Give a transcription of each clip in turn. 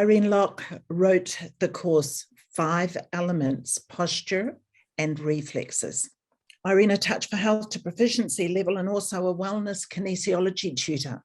Irene Locke wrote the course 5 Elements, Posture and Reflexes. Irene, a touch for health to proficiency level and also a wellness kinesiology tutor.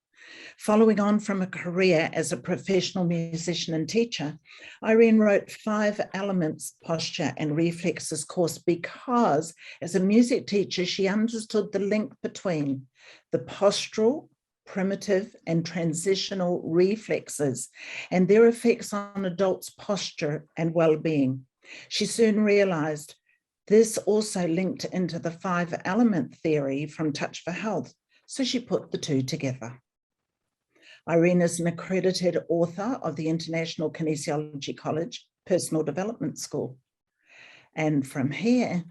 Following on from a career as a professional musician and teacher, Irene wrote 5 Elements, Posture and Reflexes course because as a music teacher, she understood the link between the postural, primitive and transitional reflexes and their effects on adults' posture and well-being. She soon realized this also linked into the 5 element theory from Touch for Health, so she put the two together. Irene is an accredited author of the International Kinesiology College Personal Development School. And from here,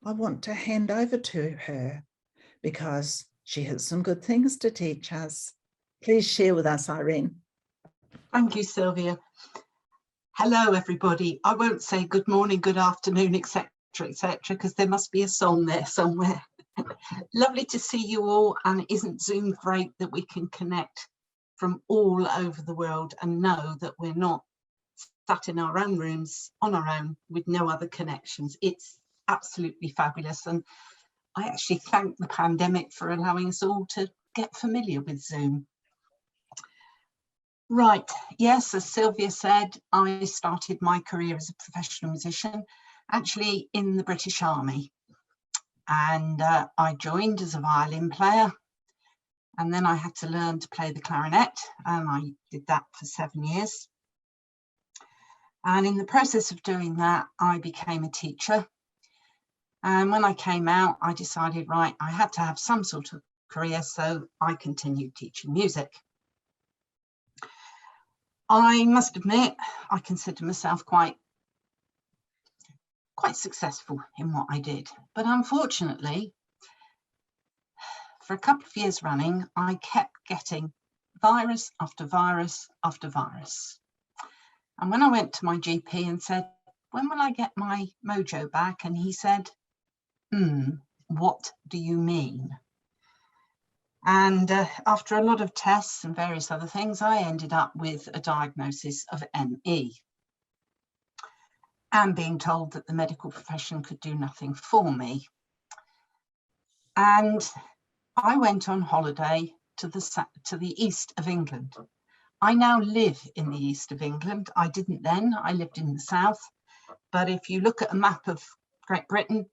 I want to hand over to her because she has some good things to teach us. Please share with us, Irene. Thank you, Sylvia. Hello, everybody. I won't say good morning, good afternoon, etc., because there must be a song there somewhere. Lovely to see you all, and isn't Zoom great that we can connect from all over the world and know that we're not sat in our own rooms on our own with no other connections. It's absolutely fabulous, and I actually thank the pandemic for allowing us all to get familiar with Zoom. Right, yes, as Sylvia said, I started my career as a professional musician, actually in the British Army. And I joined as a violin player, and then I had to learn to play the clarinet, and I did that for 7 years. And in the process of doing that, I became a teacher. And when I came out, I decided, right, I had to have some sort of career, so I continued teaching music. I must admit, I consider myself quite successful in what I did. But unfortunately, for a couple of years running, I kept getting virus after virus after virus. And when I went to my GP and said, when will I get my mojo back? And he said, what do you mean? And after a lot of tests and various other things, I ended up with a diagnosis of ME and being told that the medical profession could do nothing for me. And I went on holiday to the east of England. I now live in the east of England. I didn't then, I lived in the south. But if you look at a map of Great Britain,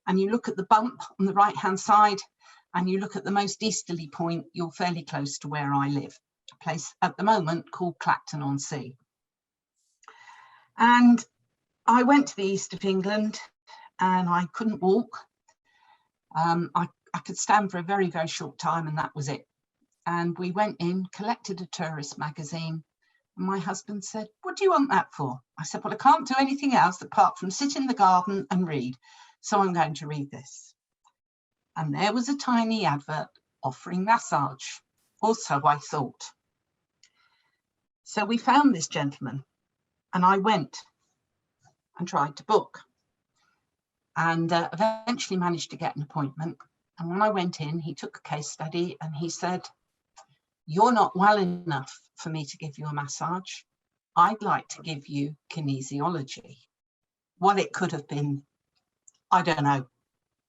and you look at the bump on the right-hand side, and you look at the most easterly point, you're fairly close to where I live, a place at the moment called Clacton-on-Sea. And I went to the east of England, and I couldn't walk. I could stand for a very, very short time, and that was it. And we went in, collected a tourist magazine, and my husband said, what do you want that for? I said, well, I can't do anything else apart from sit in the garden and read. So I'm going to read this. And there was a tiny advert offering massage, or so I thought. So we found this gentleman, and I went and tried to book, and eventually managed to get an appointment. And when I went in, he took a case study and he said, you're not well enough for me to give you a massage. I'd like to give you kinesiology. Well, it could have been, I don't know,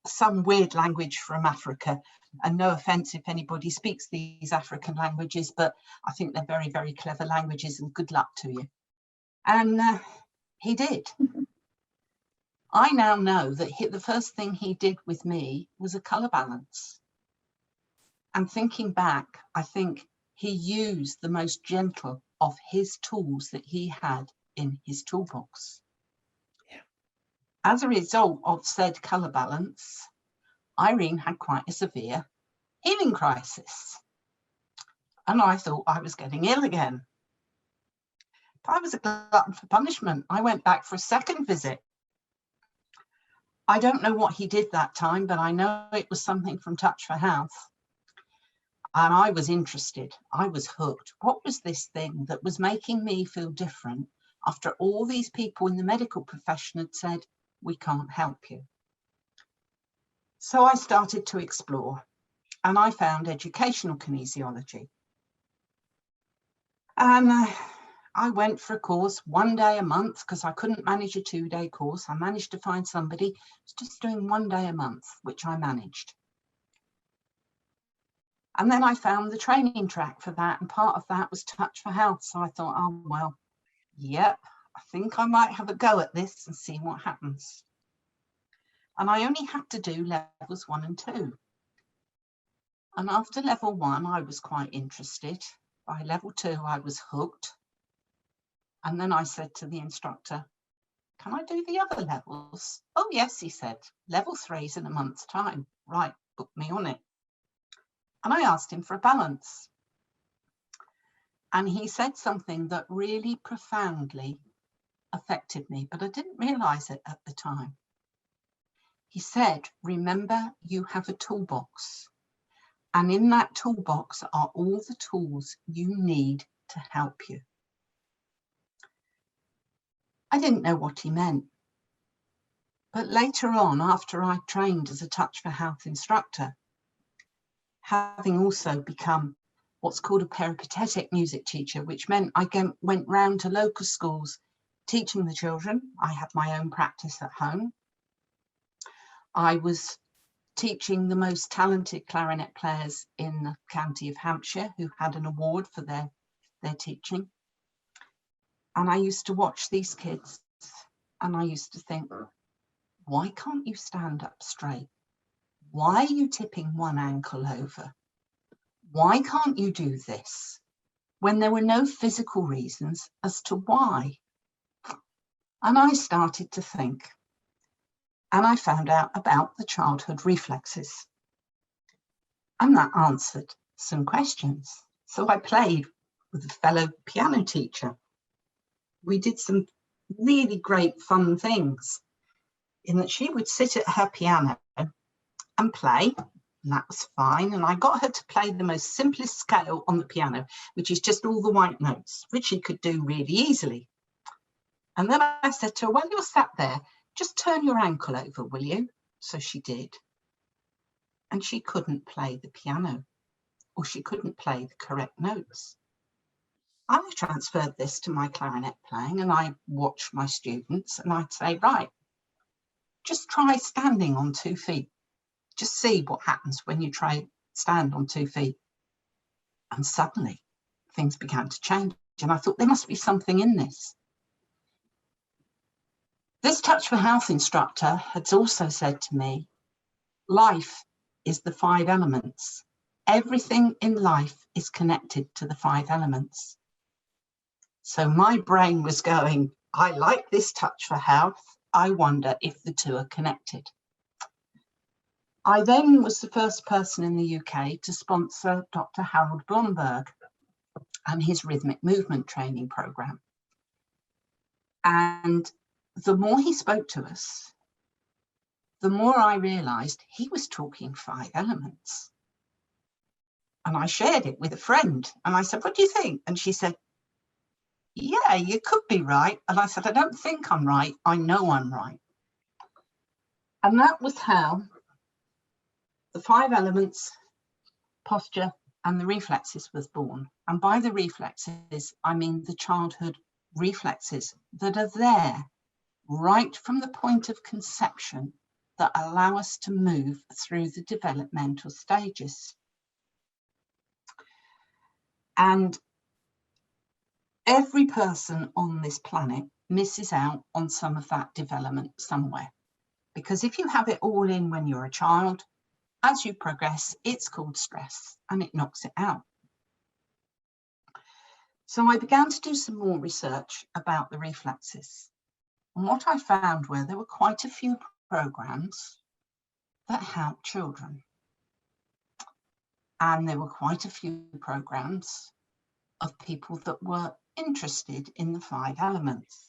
some weird language from Africa. And no offense if anybody speaks these African languages, but I think they're very, very clever languages, and good luck to you. And he did. I now know that the first thing he did with me was a colour balance. And thinking back, I think he used the most gentle of his tools that he had in his toolbox. Yeah. As a result of said colour balance, Irene had quite a severe healing crisis. And I thought I was getting ill again. But I was a glutton for punishment. I went back for a second visit. I don't know what he did that time, but I know it was something from Touch for Health. And I was interested. I was hooked. What was this thing that was making me feel different after all these people in the medical profession had said, we can't help you? So I started to explore, and I found educational kinesiology. And I went for a course 1 day a month because I couldn't manage a 2-day course. I managed to find somebody who's just doing 1 day a month, which I managed. And then I found the training track for that, and part of that was Touch for Health. So I thought, oh, well, yep, I think I might have a go at this and see what happens. And I only had to do levels 1 and 2. And after level 1, I was quite interested. By level 2, I was hooked. And then I said to the instructor, can I do the other levels? Oh, yes, he said, level 3's in a month's time. Right, book me on it. And I asked him for a balance. And he said something that really profoundly affected me, but I didn't realise it at the time. He said, remember, you have a toolbox. And in that toolbox are all the tools you need to help you. I didn't know what he meant. But later on, after I trained as a Touch for Health instructor, having also become what's called a peripatetic music teacher, which meant I went round to local schools teaching the children. I had my own practice at home. I was teaching the most talented clarinet players in the county of Hampshire who had an award for their teaching. And I used to watch these kids and I used to think, why can't you stand up straight? Why are you tipping one ankle over? Why can't you do this? When there were no physical reasons as to why. And I started to think, and I found out about the childhood reflexes. And that answered some questions. So I played with a fellow piano teacher. We did some really great fun things in that she would sit at her piano and play, and that was fine. And I got her to play the most simplest scale on the piano, which is just all the white notes, which she could do really easily. And then I said to her, while you're sat there, just turn your ankle over, will you? So she did. And she couldn't play the piano, or she couldn't play the correct notes. I transferred this to my clarinet playing, and I watched my students and I'd say, right, just try standing on 2 feet. Just see what happens when you try stand on 2 feet. And suddenly things began to change. And I thought there must be something in this. This Touch for Health instructor had also said to me, life is the 5 elements. Everything in life is connected to the 5 elements. So my brain was going, I like this Touch for Health. I wonder if the 2 are connected. I then was the first person in the UK to sponsor Dr. Harold Blomberg and his rhythmic movement training program. And the more he spoke to us, the more I realized he was talking 5 elements. And I shared it with a friend and I said, what do you think? And she said, yeah, you could be right. And I said, I don't think I'm right. I know I'm right. And that was how the 5 elements, posture, and the reflexes was born. And by the reflexes, I mean the childhood reflexes that are there right from the point of conception that allow us to move through the developmental stages. And every person on this planet misses out on some of that development somewhere. Because if you have it all in when you're a child, as you progress, it's called stress and it knocks it out. So I began to do some more research about the reflexes. And what I found were there were quite a few programs that help children. And there were quite a few programs of people that were interested in the 5 elements.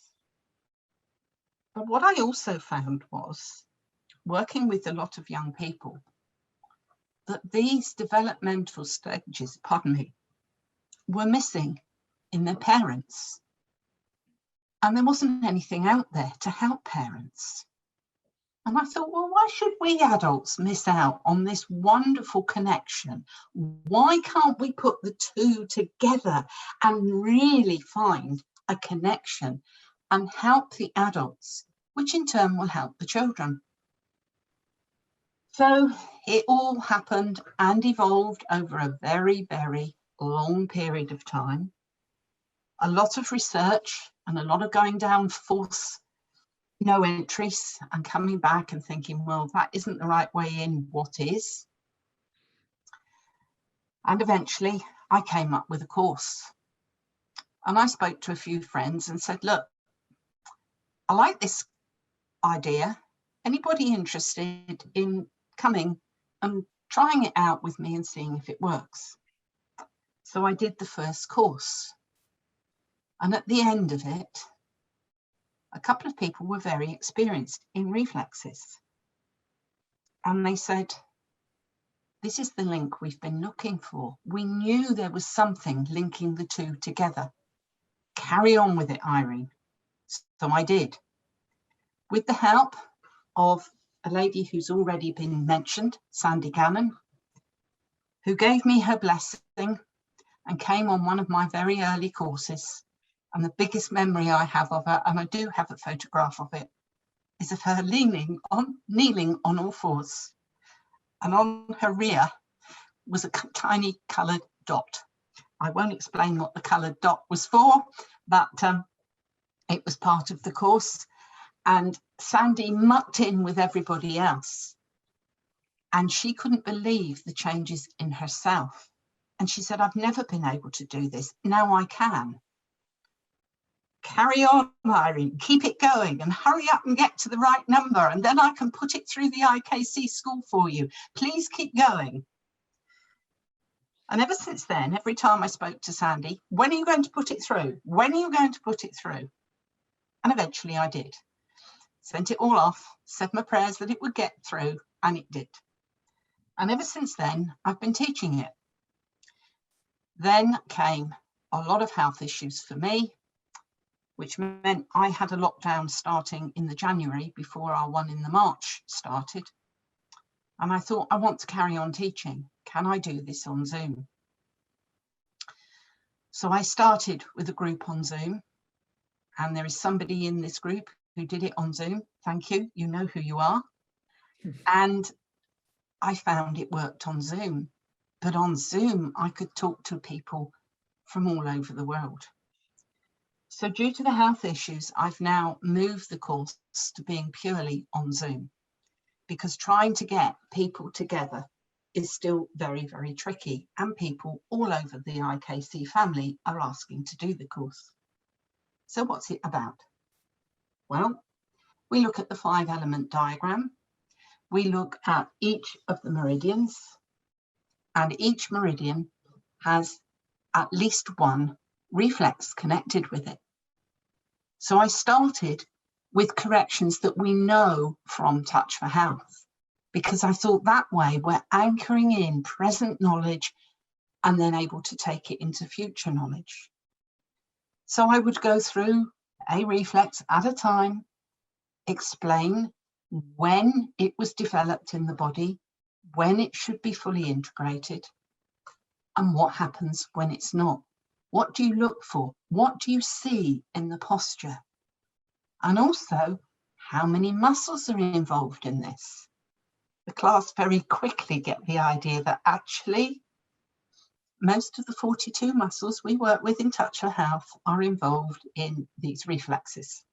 But what I also found was, working with a lot of young people, that these developmental stages, were missing in their parents. And there wasn't anything out there to help parents. And I thought, well, why should we adults miss out on this wonderful connection? Why can't we put the 2 together and really find a connection, and help the adults, which in turn will help the children. So it all happened and evolved over a very, very long period of time. A lot of research and a lot of going down false no entries and coming back and thinking, well, that isn't the right way in, what is? And eventually I came up with a course. And I spoke to a few friends and said, look, I like this idea. Anybody interested in coming and trying it out with me and seeing if it works? So I did the first course. And at the end of it, a couple of people were very experienced in reflexes. And they said, this is the link we've been looking for. We knew there was something linking the two together. Carry on with it, Irene. So I did. With the help of a lady who's already been mentioned, Sandy Gannon, who gave me her blessing and came on one of my very early courses. And the biggest memory I have of her, and I do have a photograph of it, is of her kneeling on all fours. And on her rear was a tiny coloured dot. I won't explain what the coloured dot was for, but it was part of the course. And Sandy mucked in with everybody else. And she couldn't believe the changes in herself. And she said, I've never been able to do this. Now I can. Carry on, Irene, keep it going and hurry up and get to the right number. And then I can put it through the IKC school for you. Please keep going. And ever since then, every time I spoke to Sandy, when are you going to put it through? When are you going to put it through? And eventually I did. Sent it all off, said my prayers that it would get through, and it did. And ever since then, I've been teaching it. Then came a lot of health issues for me, which meant I had a lockdown starting in the January before our one in the March started. And I thought, I want to carry on teaching. Can I do this on Zoom? So I started with a group on Zoom, and there is somebody in this group who did it on Zoom. Thank you. You know who you are. And I found it worked on Zoom. But on Zoom, I could talk to people from all over the world. So due to the health issues, I've now moved the course to being purely on Zoom, because trying to get people together is still very, very tricky. And people all over the IKC family are asking to do the course. So what's it about? Well, we look at the 5-element diagram. We look at each of the meridians, and each meridian has at least one reflex connected with it. So I started with corrections that we know from Touch for Health, because I thought that way we're anchoring in present knowledge and then able to take it into future knowledge. So I would go through a reflex at a time, explain when it was developed in the body, when it should be fully integrated, and what happens when it's not. What do you look for? What do you see in the posture? And also, how many muscles are involved in this? The class very quickly get the idea that actually most of the 42 muscles we work with in Touch for Health are involved in these reflexes.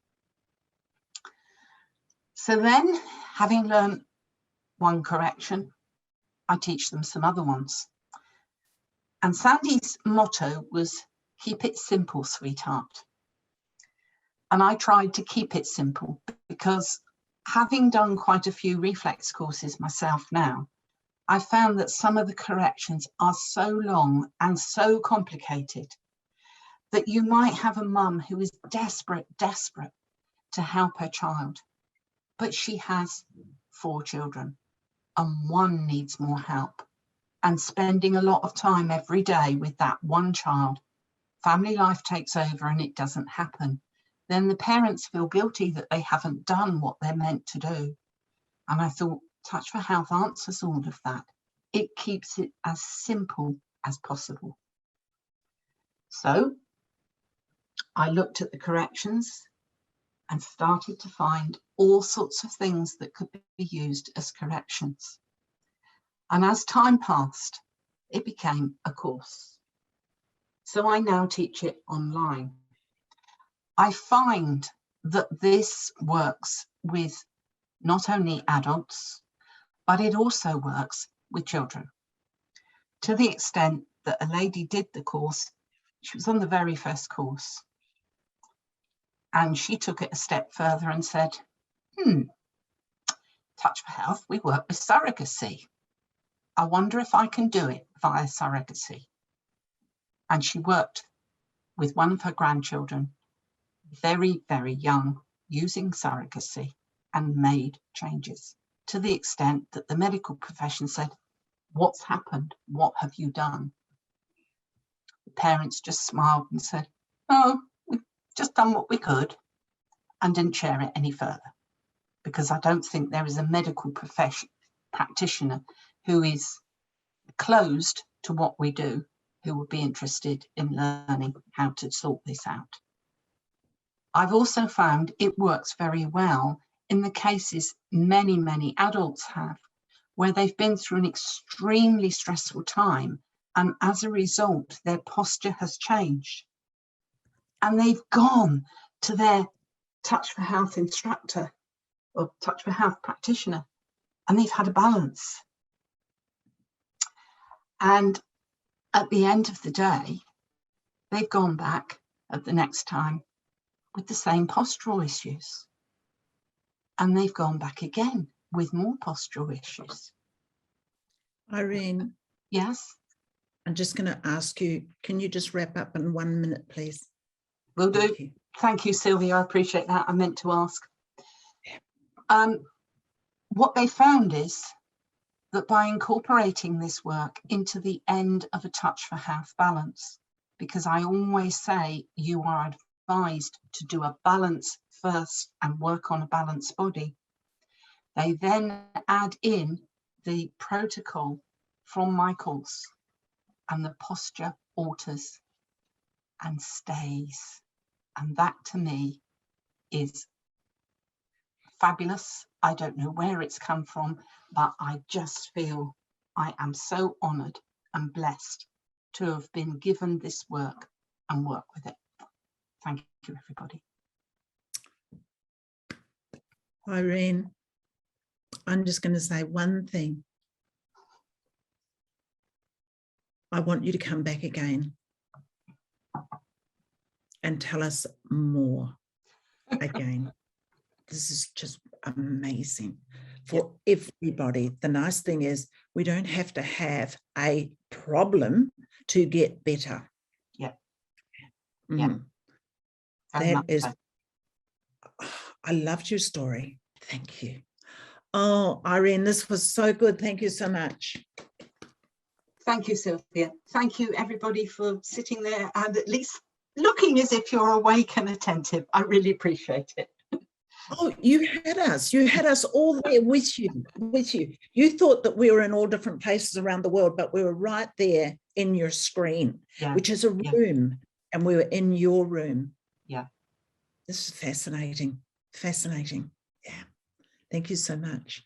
So then, having learned one correction, I teach them some other ones. And Sandy's motto was, keep it simple, sweetheart. And I tried to keep it simple because, having done quite a few reflex courses myself now, I found that some of the corrections are so long and so complicated that you might have a mum who is desperate to help her child, but she has 4 children and one needs more help. And spending a lot of time every day with that one child, family life takes over and it doesn't happen. Then the parents feel guilty that they haven't done what they're meant to do. And I thought Touch for Health answers all of that. It keeps it as simple as possible. So I looked at the corrections and started to find all sorts of things that could be used as corrections. And as time passed, it became a course. So I now teach it online. I find that this works with not only adults, but it also works with children. To the extent that a lady did the course, she was on the very first course, and she took it a step further and said, Touch for Health, we work with surrogacy. I wonder if I can do it via surrogacy. And she worked with one of her grandchildren, very, very young, using surrogacy, and made changes to the extent that the medical profession said, what's happened? What have you done? The parents just smiled and said, oh, we've just done what we could, and didn't share it any further. Because I don't think there is a medical practitioner who is closed to what we do, who would be interested in learning how to sort this out. I've also found it works very well in the cases many, many adults have, where they've been through an extremely stressful time, and as a result, their posture has changed. And they've gone to their Touch for Health instructor or Touch for Health practitioner, and they've had a balance. And at the end of the day, they've gone back at the next time with the same postural issues. And they've gone back again with more postural issues. Irene. Yes? I'm just going to ask you, can you just wrap up in 1 minute, please? Will do. Thank you, Sylvia. I appreciate that. I meant to ask. What they found is that by incorporating this work into the end of a Touch for Health balance, because I always say you are advised to do a balance first and work on a balanced body, they then add in the protocol from my course, and the posture alters and stays. And that to me is fabulous. I don't know where it's come from, but I just feel I am so honoured and blessed to have been given this work and work with it. Thank you, everybody. Irene, I'm just going to say one thing. I want you to come back again and tell us more again. This is just amazing for everybody. The nice thing is we don't have to have a problem to get better. Yeah. That is, I loved your story. Thank you. Oh, Irene, this was so good. Thank you so much. Thank you, Sylvia. Thank you, everybody, for sitting there and at least looking as if you're awake and attentive. I really appreciate it. Oh, you had us all there with you. You thought that we were in all different places around the world, but we were right there in your screen, which is a room, and we were in your room. Yeah. This is fascinating. Yeah. Thank you so much.